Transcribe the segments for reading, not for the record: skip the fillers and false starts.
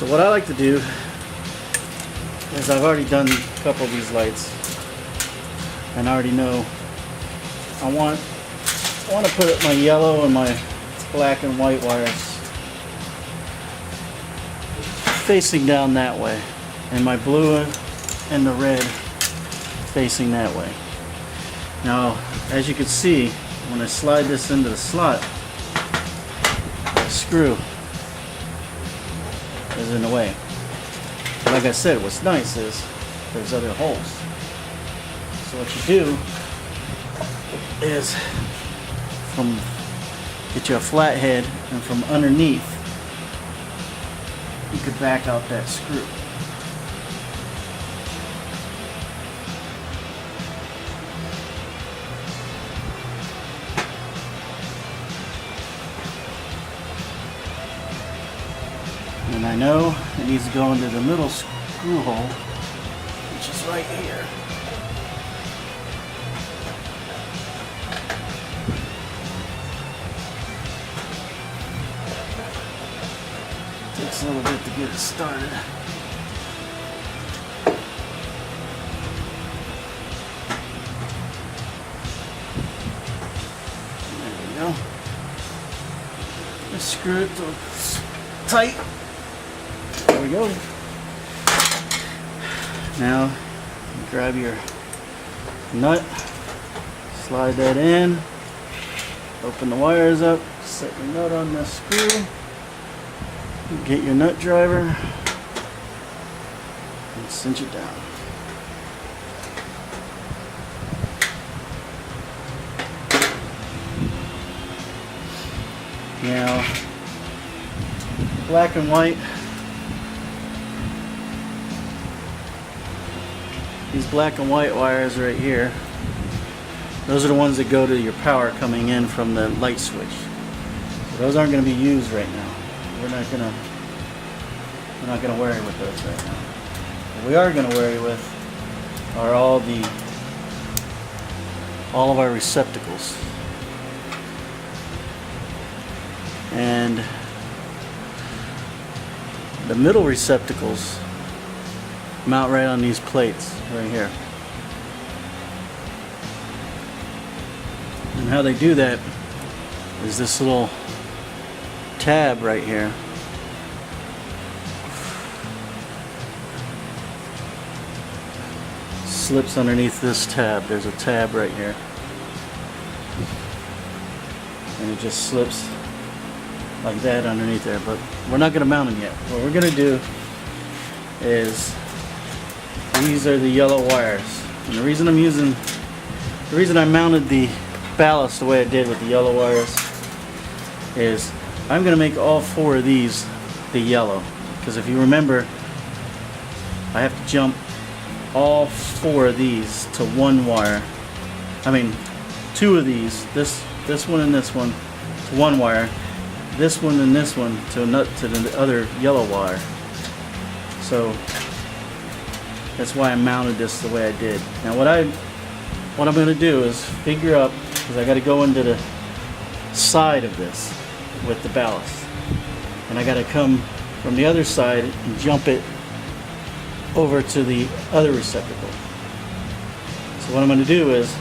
So what I like to do is I've already done a couple of these lights and I already know I want to put my yellow and my black and white wires facing down that way, and my blue and the red facing that way. Now, as you can see, when I slide this into the slot, the screw is in the way. Like I said, what's nice is there's other holes. So what you do is get you a flat head, and from underneath you could back out that screw. And I know it needs to go into the middle screw hole, which is right here. Takes a little bit to get it started. There we go. Just screw it tight. There we go. Now, grab your nut, slide that in, open the wires up, set your nut on the screw, get your nut driver, and cinch it down. Now, black and white. These black and white wires right here, those are the ones that go to your power coming in from the light switch. So those aren't going to be used right now. We're not going to worry with those right now. What we are going to worry with are all of our receptacles. And the middle receptacles mount right on these plates right here. And how they do that is this little tab right here slips underneath this tab. There's a tab right here, and it just slips like that underneath there, but we're not going to mount them yet. What we're going to do is, these are the yellow wires, and the reason I mounted the ballast the way I did with the yellow wires is I'm going to make all four of these the yellow, because if you remember, I have to jump all four of these to one wire. I mean, two of these, this one and this one, to one wire, this one and this one to the other yellow wire. So that's why I mounted this the way I did. Now what I'm going to do is figure out, because I got to go into the side of this with the ballast, and I got to come from the other side and jump it over to the other receptacle. So what I'm going to do is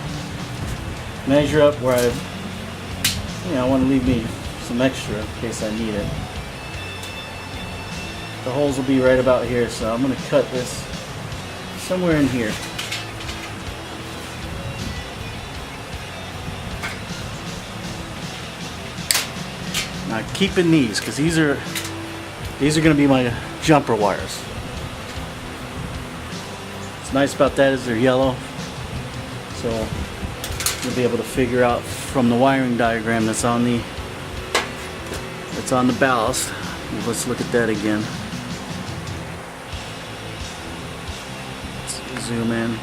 measure up where I want to leave me some extra in case I need it. The holes will be right about here, so I'm going to cut this somewhere in here. Now keeping these, because these are going to be my jumper wires. What's nice about that is they're yellow, so you'll be able to figure out from the wiring diagram that's on the ballast. Let's look at that again. Let's zoom in.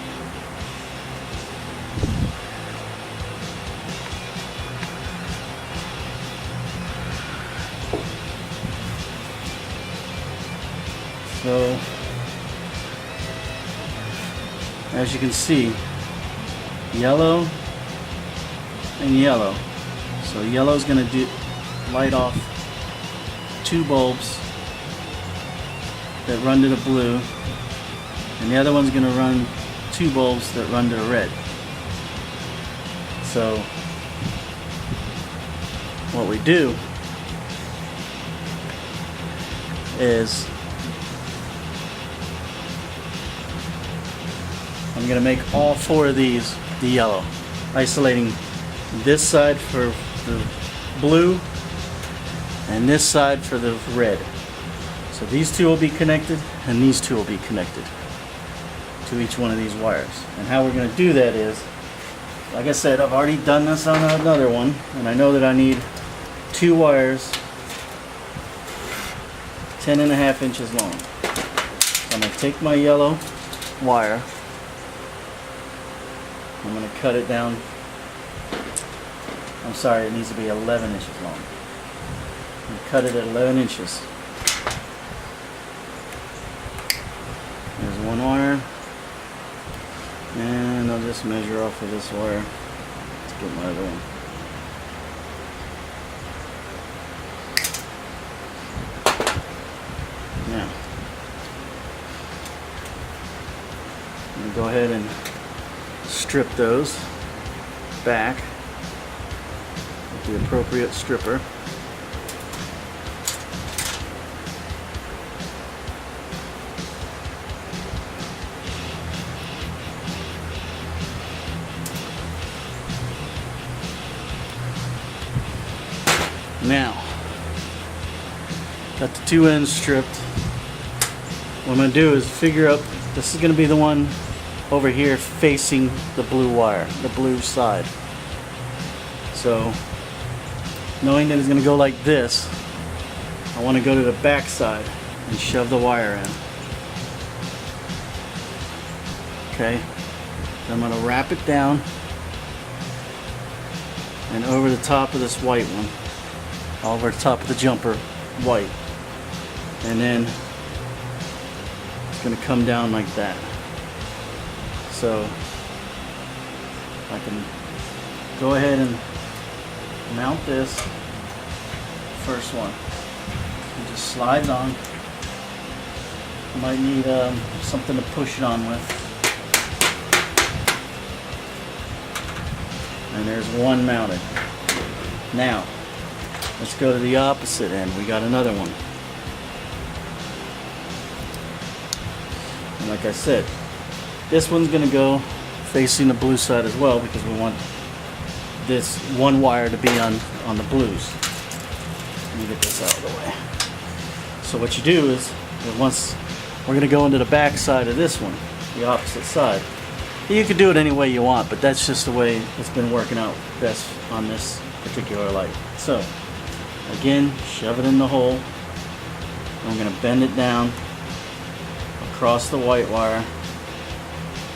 So, as you can see, yellow and yellow. So yellow is going to light off two bulbs that run to the blue, and the other one's going to run 2 bulbs that run to the red. So what we do is I'm going to make all 4 of these the yellow, isolating this side for the blue and this side for the red. So these 2 will be connected and these 2 will be connected to each one of these wires. And how we're going to do that is, like I said, I've already done this on another one, and I know that I need 2 wires 10.5 inches long. I'm going to take my yellow wire, I'm going to cut it down. I'm sorry, it needs to be 11 inches long. And cut it at 11 inches. There's 1 wire. And I'll just measure off of this wire to get my other one. Now, I'm going to go ahead and strip those back with the appropriate stripper. Now, got the 2 ends stripped. What I'm going to do is figure out, this is going to be the one over here facing the blue wire, the blue side. So, knowing that it's going to go like this, I want to go to the back side and shove the wire in. Okay, then I'm going to wrap it down and over the top of this white one, over the top of the jumper, white, and then it's going to come down like that. So I can go ahead and mount this first one. It just slides on. You might need something to push it on with. And there's one mounted. Now let's go to the opposite end. We got another one. And like I said, this one's going to go facing the blue side as well, because we want this one wire to be on the blues. Let me get this out of the way. So what you do is, once we're going to go into the back side of this one, the opposite side. You could do it any way you want, but that's just the way it's been working out best on this particular light. So again, shove it in the hole. I'm going to bend it down across the white wire,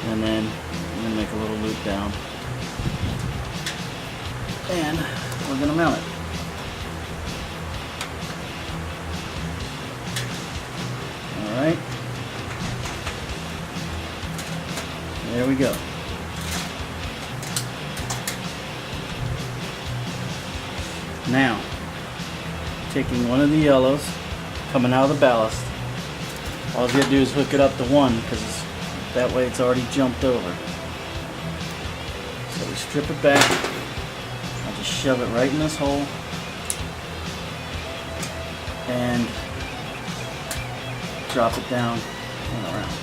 and then I'm going to make a little loop down, and we're going to mount it. Alright, there we go. Now, taking one of the yellows coming out of the ballast, all you have to do is hook it up to one, because that way it's already jumped over. So we strip it back. I'll just shove it right in this hole and drop it down and around.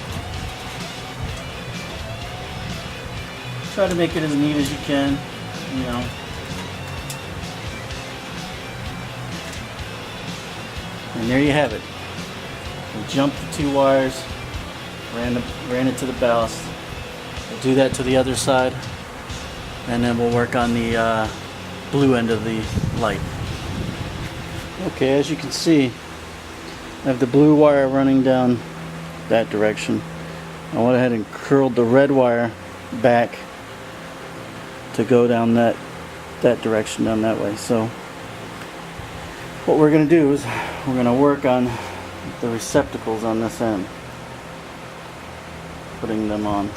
Try to make it as neat as you can, you know. And there you have it. We jumped the 2 wires, ran it to the ballast. We'll do that to the other side, and then we'll work on the blue end of the light. Okay, as you can see, I have the blue wire running down that direction. I went ahead and curled the red wire back to go down that direction, down that way. So what we're going to do is we're going to work on the receptacles on this end, putting them on.